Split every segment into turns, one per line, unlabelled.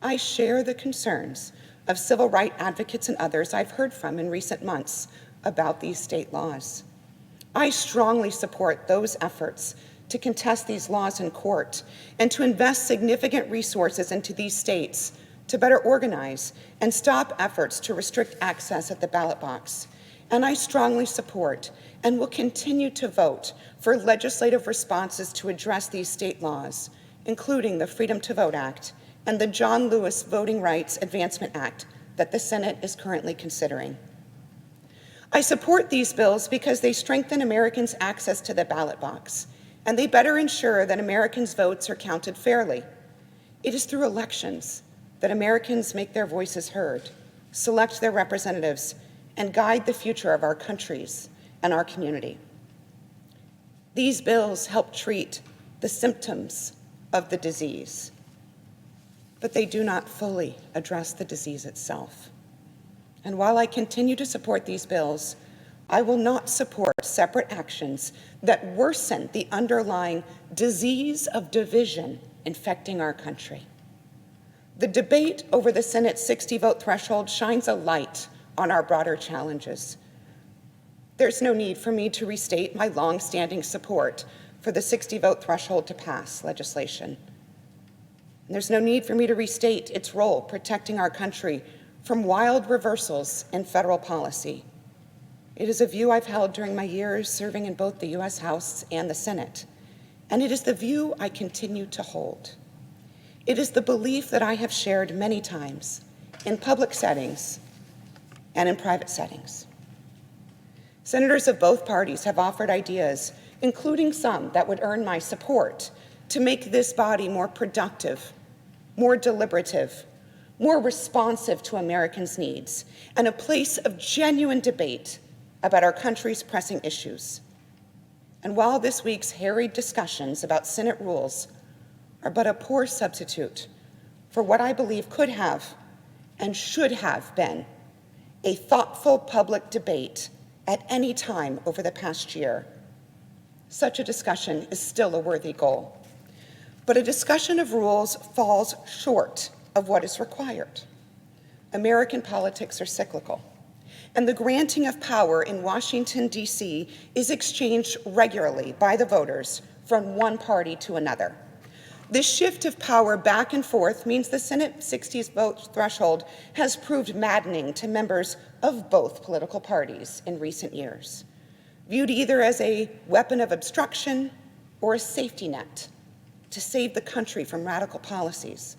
I share the concerns of civil rights advocates and others I've heard from in recent months about these state laws. I strongly support those efforts to contest these laws in court and to invest significant resources into these states to better organize and stop efforts to restrict access at the ballot box. And I strongly support and will continue to vote for legislative responses to address these state laws, including the Freedom to Vote Act and the John Lewis Voting Rights Advancement Act that the Senate is currently considering. I support these bills because they strengthen Americans' access to the ballot box, and they better ensure that Americans' votes are counted fairly. It is through elections that Americans make their voices heard, select their representatives, and guide the future of our countries and our community. These bills help treat the symptoms of the disease, but they do not fully address the disease itself. And while I continue to support these bills, I will not support separate actions that worsen the underlying disease of division infecting our country. The debate over the Senate's 60-vote threshold shines a light on our broader challenges. There's no need for me to restate my long-standing support for the 60-vote threshold to pass legislation. And there's no need for me to restate its role protecting our country from wild reversals in federal policy. It is a view I've held during my years serving in both the U.S. House and the Senate, and it is the view I continue to hold. It is the belief that I have shared many times in public settings and in private settings. Senators of both parties have offered ideas, including some that would earn my support, to make this body more productive, more deliberative, more responsive to Americans' needs, and a place of genuine debate about our country's pressing issues. And while this week's harried discussions about Senate rules are but a poor substitute for what I believe could have and should have been a thoughtful public debate at any time over the past year, such a discussion is still a worthy goal. But a discussion of rules falls short of what is required. American politics are cyclical, and the granting of power in Washington, D.C. is exchanged regularly by the voters from one party to another. This shift of power back and forth means the Senate 60 vote threshold has proved maddening to members of both political parties in recent years, viewed either as a weapon of obstruction or a safety net to save the country from radical policies,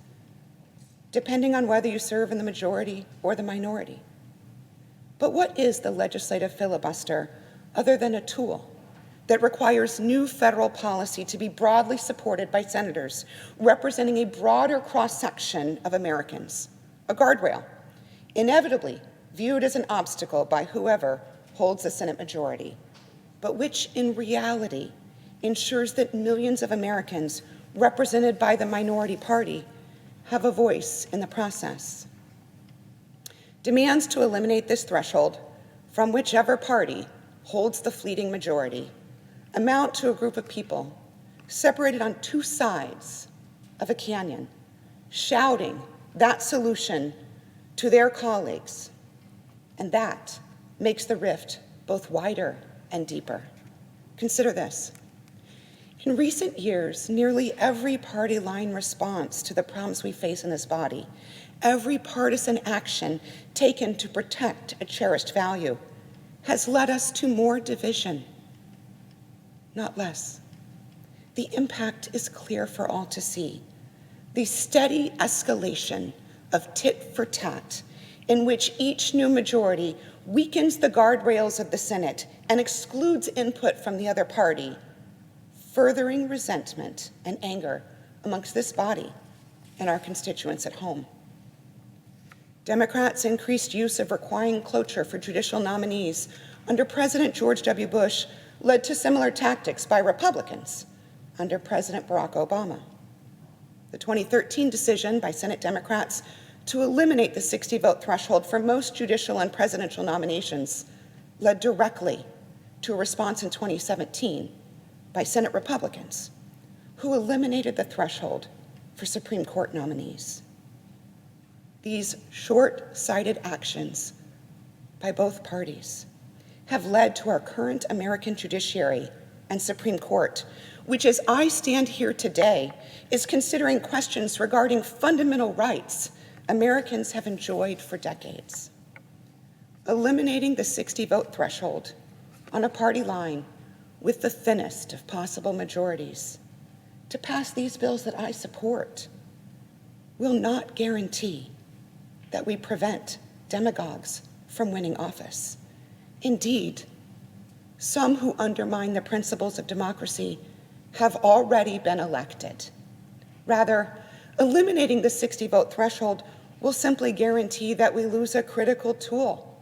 depending on whether you serve in the majority or the minority. But what is the legislative filibuster other than a tool that requires new federal policy to be broadly supported by senators representing a broader cross-section of Americans, a guardrail, inevitably viewed as an obstacle by whoever holds the Senate majority, but which in reality ensures that millions of Americans represented by the minority party have a voice in the process. Demands to eliminate this threshold from whichever party holds the fleeting majority amount to a group of people separated on two sides of a canyon, shouting that solution to their colleagues, and that makes the rift both wider and deeper. Consider this. In recent years, nearly every party line response to the problems we face in this body, every partisan action taken to protect a cherished value, has led us to more division, not less. The impact is clear for all to see. The steady escalation of tit for tat, in which each new majority weakens the guardrails of the Senate and excludes input from the other party, furthering resentment and anger amongst this body and our constituents at home. Democrats' increased use of requiring cloture for judicial nominees under President George W. Bush led to similar tactics by Republicans under President Barack Obama. The 2013 decision by Senate Democrats to eliminate the 60-vote threshold for most judicial and presidential nominations led directly to a response in 2017 by Senate Republicans, who eliminated the threshold for Supreme Court nominees. These short-sighted actions by both parties have led to our current American judiciary and Supreme Court, which, as I stand here today, is considering questions regarding fundamental rights Americans have enjoyed for decades. Eliminating the 60-vote threshold on a party line with the thinnest of possible majorities to pass these bills that I support will not guarantee that we prevent demagogues from winning office. Indeed, some who undermine the principles of democracy have already been elected. Rather, eliminating the 60-vote threshold will simply guarantee that we lose a critical tool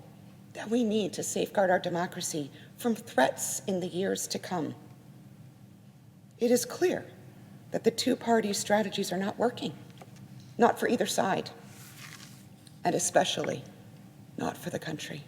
that we need to safeguard our democracy from threats in the years to come. It is clear that the two-party strategies are not working, not for either side, and especially not for the country.